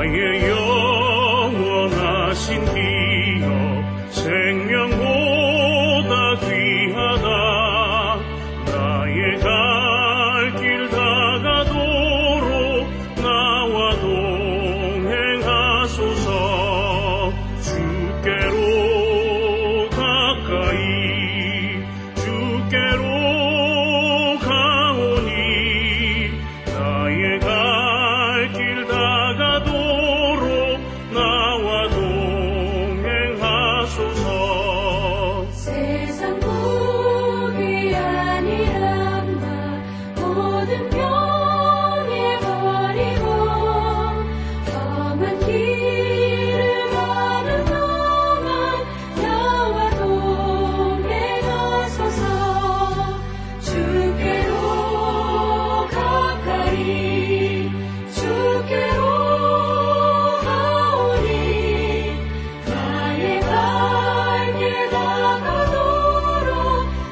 나의 영원하신 기업 생명보다 귀하다. 나의 갈 길 다가도록 나와 동행하소서. 주께로 가까이 주께로 가오니 나의 갈 길 다가도록 나와 동행하소서. 세상 복이 아니란다. 모든 변해버리고 험한 길을 가는 동안 나와 동행하소서. 주께로 가까이 주께로 가오니 나의 갈 길 다가도록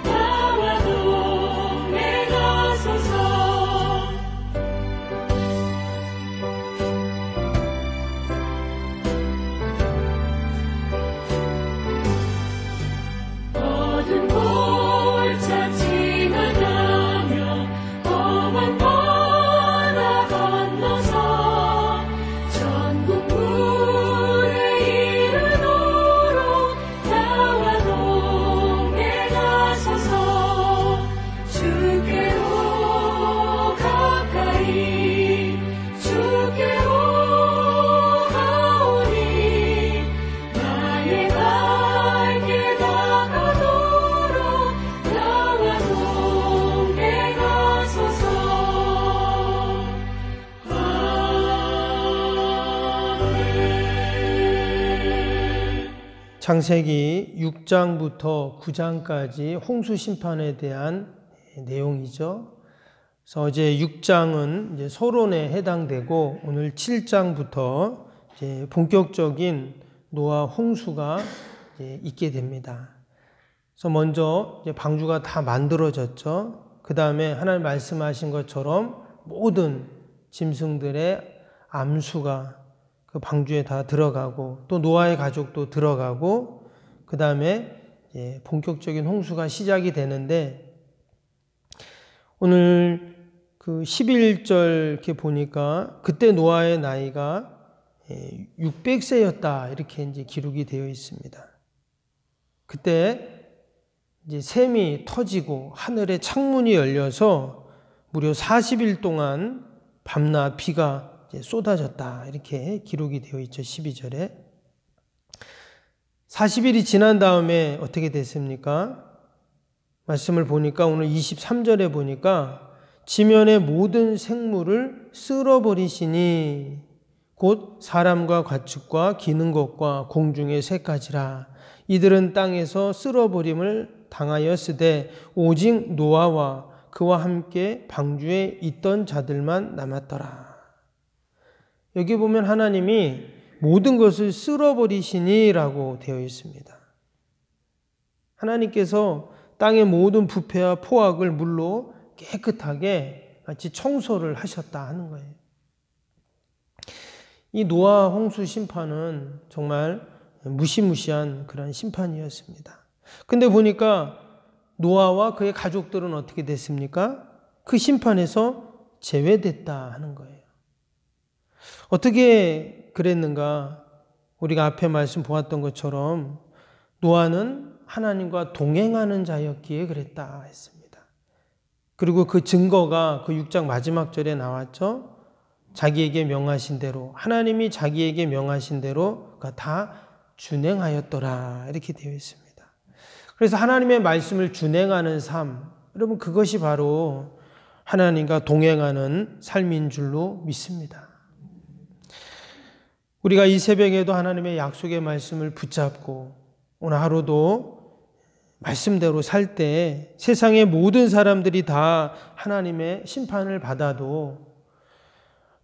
나와 동행하소서. 어두운 골짜 지나가며 험한 바다 건너서 천국 물에 이르도록 나와 동행하소서. 주께로 가까이 주께로 가오니 나의 갈 길 다가도록 나와 동행하소서. 아멘. 창세기 6장부터 9장까지 홍수 심판에 대한 내용이죠. 그래서 어제 6장은 이제 서론에 해당되고 오늘 7장부터 이제 본격적인 노아 홍수가 이제 있게 됩니다. 그래서 먼저 이제 방주가 다 만들어졌죠. 그 다음에 하나님 말씀하신 것처럼 모든 짐승들의 암수가 그 방주에 다 들어가고 또 노아의 가족도 들어가고 그 다음에 본격적인 홍수가 시작이 되는데 오늘 그 11절 이렇게 보니까 그때 노아의 나이가 600세였다 이렇게 이제 기록이 되어 있습니다. 그때 이제 샘이 터지고 하늘에 창문이 열려서 무려 40일 동안 밤낮 비가 이제 쏟아졌다 이렇게 기록이 되어 있죠. 12절에 40일이 지난 다음에 어떻게 됐습니까? 말씀을 보니까 오늘 23절에 보니까 지면의 모든 생물을 쓸어버리시니 곧 사람과 가축과 기는 것과 공중의 새까지라. 이들은 땅에서 쓸어버림을 당하였으되 오직 노아와 그와 함께 방주에 있던 자들만 남았더라. 여기 보면 하나님이 모든 것을 쓸어버리시니라고 되어 있습니다. 하나님께서 땅의 모든 부패와 포악을 물로 깨끗하게 마치 청소를 하셨다 하는 거예요. 이 노아 홍수 심판은 정말 무시무시한 그런 심판이었습니다. 근데 보니까 노아와 그의 가족들은 어떻게 됐습니까? 그 심판에서 제외됐다 하는 거예요. 어떻게 그랬는가? 우리가 앞에 말씀 보았던 것처럼 노아는 하나님과 동행하는 자였기에 그랬다 했습니다. 그리고 그 증거가 그 6장 마지막 절에 나왔죠. 자기에게 명하신 대로, 하나님이 자기에게 명하신 대로 다 준행하였더라 이렇게 되어 있습니다. 그래서 하나님의 말씀을 준행하는 삶, 여러분 그것이 바로 하나님과 동행하는 삶인 줄로 믿습니다. 우리가 이 새벽에도 하나님의 약속의 말씀을 붙잡고 오늘 하루도 말씀대로 살 때 세상의 모든 사람들이 다 하나님의 심판을 받아도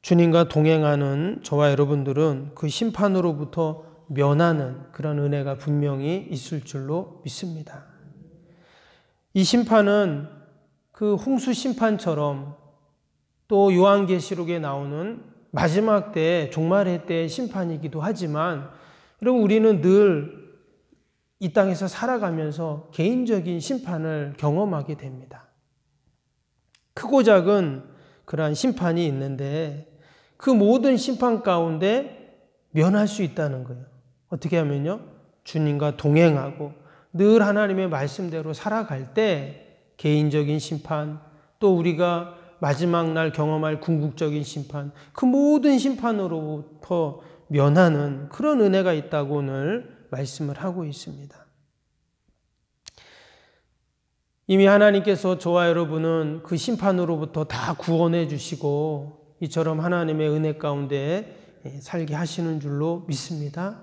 주님과 동행하는 저와 여러분들은 그 심판으로부터 면하는 그런 은혜가 분명히 있을 줄로 믿습니다. 이 심판은 그 홍수 심판처럼 또 요한계시록에 나오는 마지막 때 종말의 때의 심판이기도 하지만 여러분 우리는 늘 이 땅에서 살아가면서 개인적인 심판을 경험하게 됩니다. 크고 작은 그러한 심판이 있는데 그 모든 심판 가운데 면할 수 있다는 거예요. 어떻게 하면요? 주님과 동행하고 늘 하나님의 말씀대로 살아갈 때 개인적인 심판, 또 우리가 마지막 날 경험할 궁극적인 심판, 그 모든 심판으로부터 면하는 그런 은혜가 있다고 오늘 말씀을 하고 있습니다. 이미 하나님께서 저와 여러분은 그 심판으로부터 다 구원해 주시고 이처럼 하나님의 은혜 가운데 살게 하시는 줄로 믿습니다.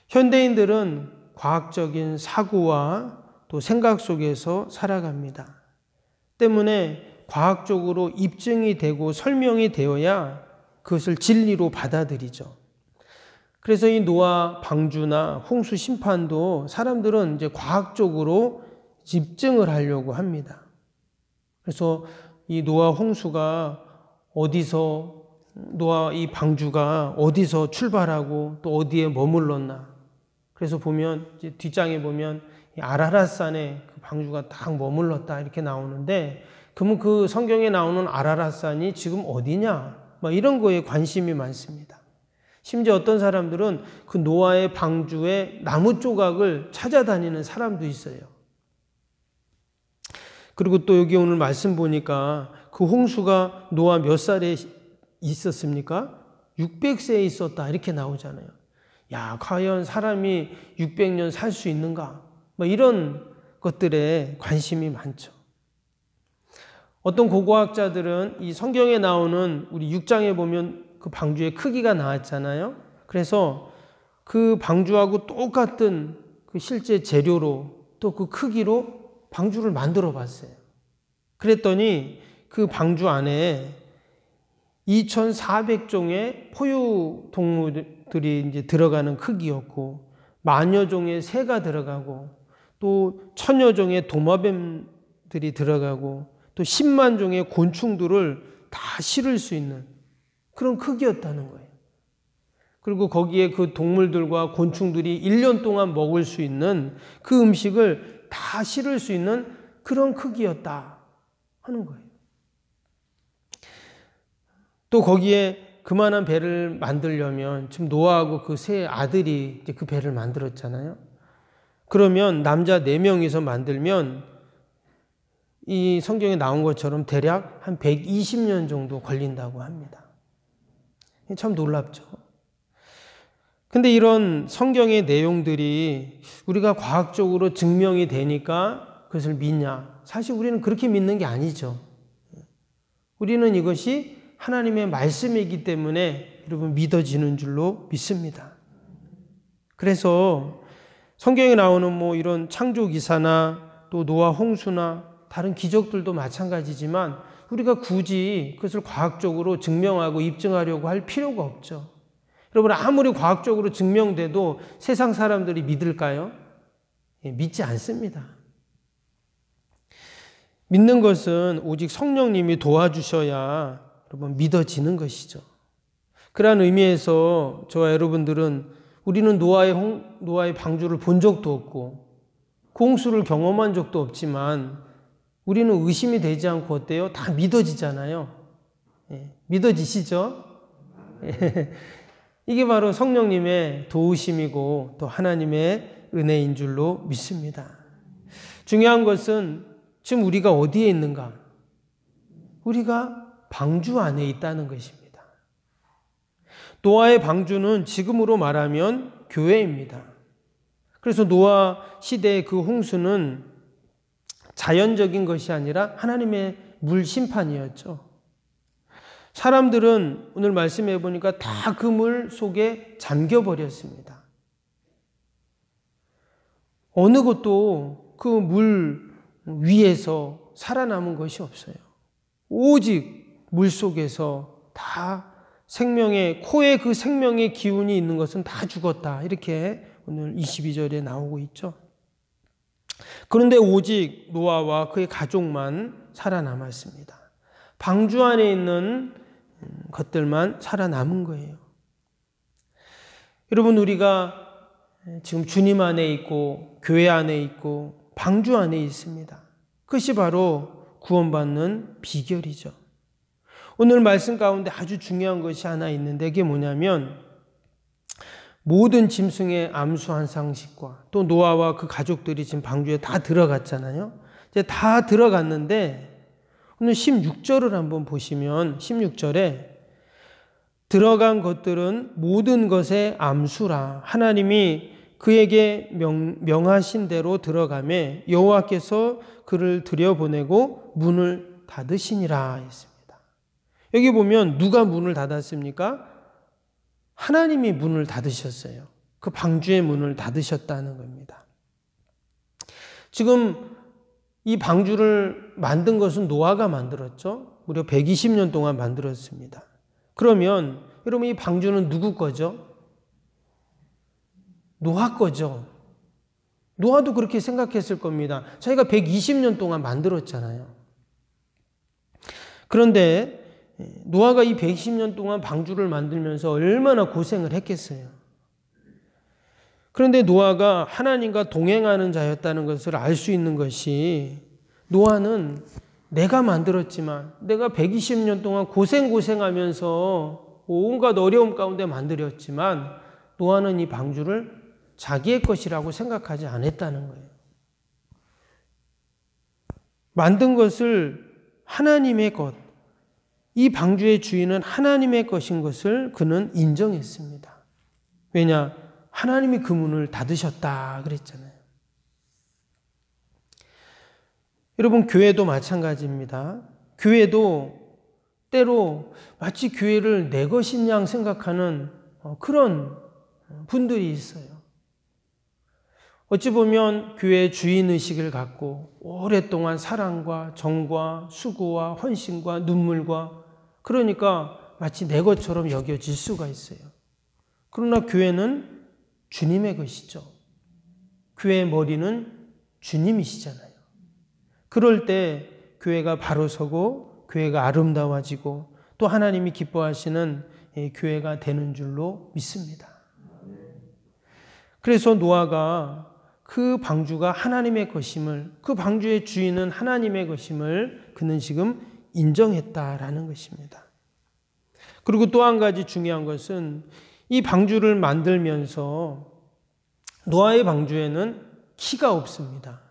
현대인들은 과학적인 사고와 또 생각 속에서 살아갑니다. 때문에 과학적으로 입증이 되고 설명이 되어야 그것을 진리로 받아들이죠. 그래서 이 노아 방주나 홍수 심판도 사람들은 이제 과학적으로 입증을 하려고 합니다. 그래서 이 노아 홍수가 어디서, 노아 이 방주가 어디서 출발하고 또 어디에 머물렀나. 그래서 보면 이제 뒷장에 보면 아라랏산에 그 방주가 딱 머물렀다 이렇게 나오는데, 그러면 그 성경에 나오는 아라랏산이 지금 어디냐? 막 이런 거에 관심이 많습니다. 심지어 어떤 사람들은 그 노아의 방주의 나무 조각을 찾아다니는 사람도 있어요. 그리고 또 여기 오늘 말씀 보니까 그 홍수가 노아 몇 살에 있었습니까? 600세에 있었다 이렇게 나오잖아요. 야, 과연 사람이 600년 살 수 있는가? 뭐 이런 것들에 관심이 많죠. 어떤 고고학자들은 이 성경에 나오는 우리 6장에 보면 그 방주의 크기가 나왔잖아요. 그래서 그 방주하고 똑같은 그 실제 재료로 또 그 크기로 방주를 만들어 봤어요. 그랬더니 그 방주 안에 2,400종의 포유 동물들이 이제 들어가는 크기였고, 만여 종의 새가 들어가고, 또 1,000여 종의 도마뱀들이 들어가고, 또 10만 종의 곤충들을 다 실을 수 있는 그런 크기였다는 거예요. 그리고 거기에 그 동물들과 곤충들이 1년 동안 먹을 수 있는 그 음식을 다 실을 수 있는 그런 크기였다 하는 거예요. 또 거기에 그만한 배를 만들려면 지금 노아하고 그 세 아들이 이제 그 배를 만들었잖아요. 그러면 남자 4명이서 만들면 이 성경에 나온 것처럼 대략 한 120년 정도 걸린다고 합니다. 참 놀랍죠. 근데 이런 성경의 내용들이 우리가 과학적으로 증명이 되니까 그것을 믿냐? 사실 우리는 그렇게 믿는 게 아니죠. 우리는 이것이 하나님의 말씀이기 때문에 여러분 믿어지는 줄로 믿습니다. 그래서 성경에 나오는 뭐 이런 창조 기사나 또 노아 홍수나 다른 기적들도 마찬가지지만 우리가 굳이 그것을 과학적으로 증명하고 입증하려고 할 필요가 없죠. 여러분 아무리 과학적으로 증명돼도 세상 사람들이 믿을까요? 믿지 않습니다. 믿는 것은 오직 성령님이 도와주셔야 여러분 믿어지는 것이죠. 그러한 의미에서 저와 여러분들은 우리는 노아의 방주를 본 적도 없고 홍수를 경험한 적도 없지만 우리는 의심이 되지 않고 어때요? 다 믿어지잖아요. 믿어지시죠? 이게 바로 성령님의 도우심이고 또 하나님의 은혜인 줄로 믿습니다. 중요한 것은 지금 우리가 어디에 있는가? 우리가 방주 안에 있다는 것입니다. 노아의 방주는 지금으로 말하면 교회입니다. 그래서 노아 시대의 그 홍수는 자연적인 것이 아니라 하나님의 물 심판이었죠. 사람들은 오늘 말씀해 보니까 다 그 물 속에 잠겨버렸습니다. 어느 것도 그 물 위에서 살아남은 것이 없어요. 오직 물 속에서 다 생명의, 코에 그 생명의 기운이 있는 것은 다 죽었다. 이렇게 오늘 22절에 나오고 있죠. 그런데 오직 노아와 그의 가족만 살아남았습니다. 방주 안에 있는 것들만 살아남은 거예요. 여러분, 우리가 지금 주님 안에 있고 교회 안에 있고 방주 안에 있습니다. 그것이 바로 구원받는 비결이죠. 오늘 말씀 가운데 아주 중요한 것이 하나 있는데 그게 뭐냐면 모든 짐승의 암수 한 상씩과 또 노아와 그 가족들이 지금 방주에 다 들어갔잖아요. 이제 다 들어갔는데 오늘 16절을 한번 보시면 16절에 들어간 것들은 모든 것의 암수라 하나님이 그에게 명하신 대로 들어가매 여호와께서 그를 들여보내고 문을 닫으시니라 했습니다. 여기 보면 누가 문을 닫았습니까? 하나님이 문을 닫으셨어요. 그 방주의 문을 닫으셨다는 겁니다. 지금 이 방주를 만든 것은 노아가 만들었죠. 무려 120년 동안 만들었습니다. 그러면 여러분 이 방주는 누구 거죠? 노아 거죠. 노아도 그렇게 생각했을 겁니다. 자기가 120년 동안 만들었잖아요. 그런데 노아가 이 120년 동안 방주를 만들면서 얼마나 고생을 했겠어요. 그런데 노아가 하나님과 동행하는 자였다는 것을 알 수 있는 것이 노아는 내가 만들었지만 내가 120년 동안 고생하면서 온갖 어려움 가운데 만들었지만 노아는 이 방주를 자기의 것이라고 생각하지 않았다는 거예요. 만든 것을 하나님의 것, 이 방주의 주인은 하나님의 것인 것을 그는 인정했습니다. 왜냐? 하나님이 그 문을 닫으셨다 그랬잖아요. 여러분, 교회도 마찬가지입니다. 교회도 때로 마치 교회를 내 것인 양 생각하는 그런 분들이 있어요. 어찌 보면 교회의 주인의식을 갖고 오랫동안 사랑과 정과 수고와 헌신과 눈물과 그러니까 마치 내 것처럼 여겨질 수가 있어요. 그러나 교회는 주님의 것이죠. 교회의 머리는 주님이시잖아요. 그럴 때 교회가 바로 서고 교회가 아름다워지고 또 하나님이 기뻐하시는 교회가 되는 줄로 믿습니다. 그래서 노아가 그 방주가 하나님의 것임을, 그 방주의 주인은 하나님의 것임을 그는 지금 인정했다라는 것입니다. 그리고 또 한 가지 중요한 것은 이 방주를 만들면서 노아의 방주에는 키가 없습니다.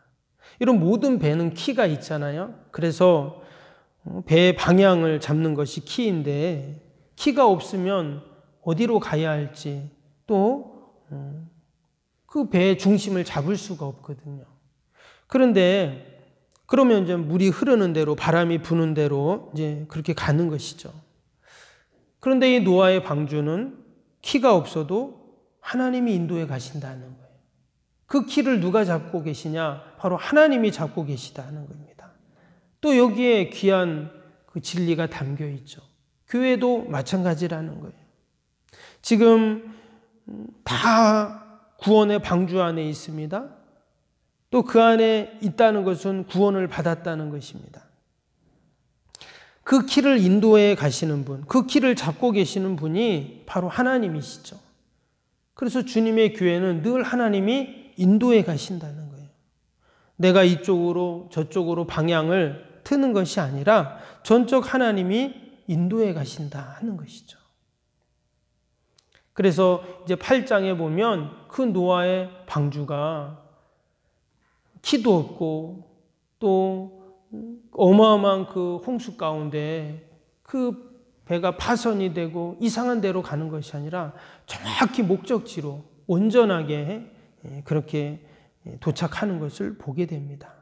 이런 모든 배는 키가 있잖아요. 그래서 배의 방향을 잡는 것이 키인데 키가 없으면 어디로 가야 할지 또 그 배의 중심을 잡을 수가 없거든요. 그런데 그러면 이제 물이 흐르는 대로 바람이 부는 대로 이제 그렇게 가는 것이죠. 그런데 이 노아의 방주는 키가 없어도 하나님이 인도해 가신다는 거예요. 그 키를 누가 잡고 계시냐? 바로 하나님이 잡고 계시다는 겁니다. 또 여기에 귀한 그 진리가 담겨 있죠. 교회도 마찬가지라는 거예요. 지금 다 구원의 방주 안에 있습니다. 또 그 안에 있다는 것은 구원을 받았다는 것입니다. 그 키를 인도해 가시는 분, 그 키를 잡고 계시는 분이 바로 하나님이시죠. 그래서 주님의 교회는 늘 하나님이 인도해 가신다는 거예요. 내가 이쪽으로 저쪽으로 방향을 트는 것이 아니라 전적 하나님이 인도해 가신다 하는 것이죠. 그래서 이제 8장에 보면 그 노아의 방주가 키도 없고 또 어마어마한 그 홍수 가운데 그 배가 파손이 되고 이상한 데로 가는 것이 아니라 정확히 목적지로 온전하게 그렇게 도착하는 것을 보게 됩니다.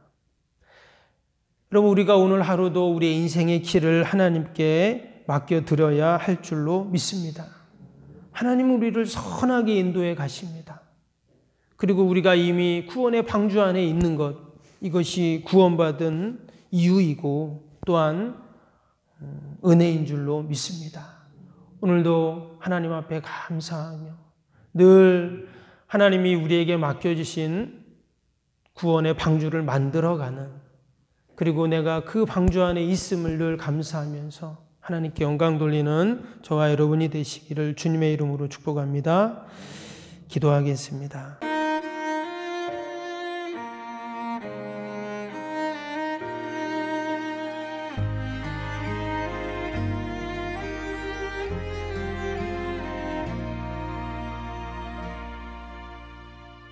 여러분, 우리가 오늘 하루도 우리의 인생의 길을 하나님께 맡겨드려야 할 줄로 믿습니다. 하나님은 우리를 선하게 인도해 가십니다. 그리고 우리가 이미 구원의 방주 안에 있는 것, 이것이 구원받은 이유이고 또한 은혜인 줄로 믿습니다. 오늘도 하나님 앞에 감사하며 늘 하나님이 우리에게 맡겨주신 구원의 방주를 만들어가는, 그리고 내가 그 방주 안에 있음을 늘 감사하면서 하나님께 영광 돌리는 저와 여러분이 되시기를 주님의 이름으로 축복합니다. 기도하겠습니다.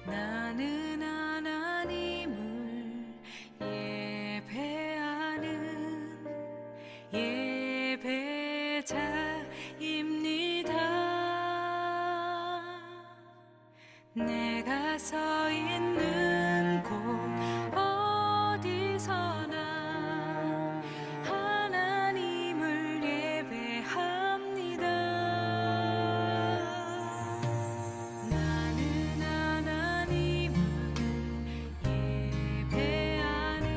나는 하나님을 예배하는 예배자입니다. 내가 서 있는 곳 어디서나 하나님을 예배합니다. 나는 하나님을 예배하는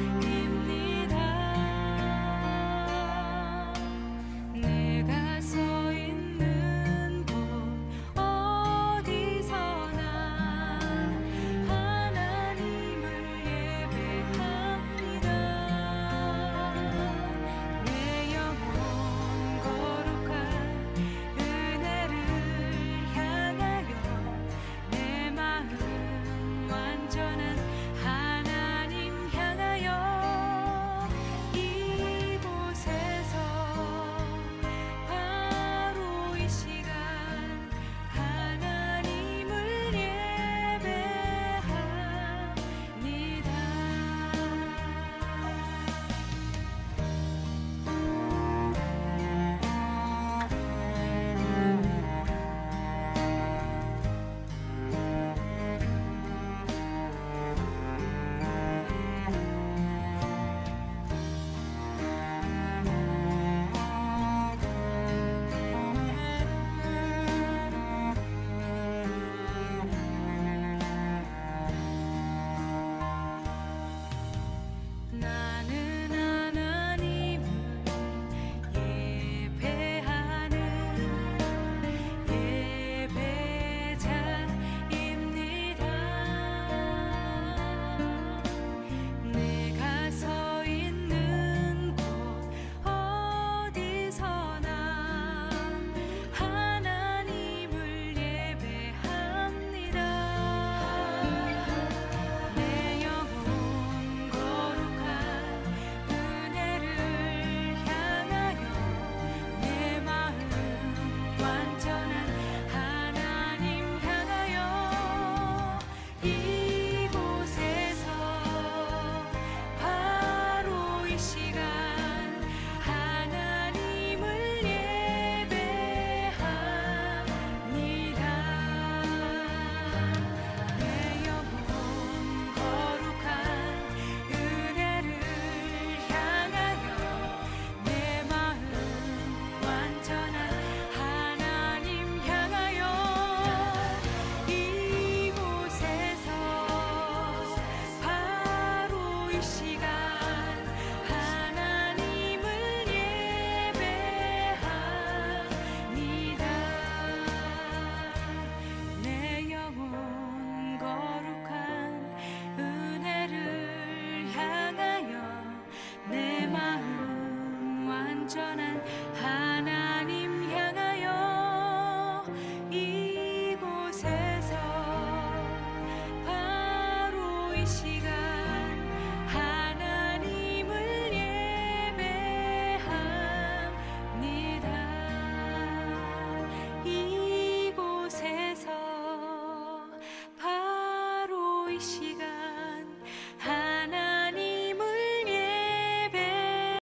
예배자입니다. 내가 서 있는 곳 어디서나 하나님을 예배합니다. 내 영혼 거룩한 은혜를 향하여 내 마음 완전한 하나님 향하여 이곳에서 바로 이 시간 하나님을 나는 하나님을 예배하는 예배자입니다. 내가 서 있는 곳 어디서나 하나님을 예배합니다. 내 영혼 거룩한 은혜를 향하여 내 마음 완전한 하나님 향하여 이곳에서 바로 이 시간 하나님을 예배합니다. 내 영혼 거룩한 은혜를 향하여 내 마음 완전한 하나님 향하여 이곳에서 바로 이 시간 하나님을 예배합니다. 내 영혼 거룩한 은혜를 향하여 내 마음 완전한 하나님 향하여 이곳에서 바로 이 시간 하나님을 예배합니다. 이곳에서 바로 이 시간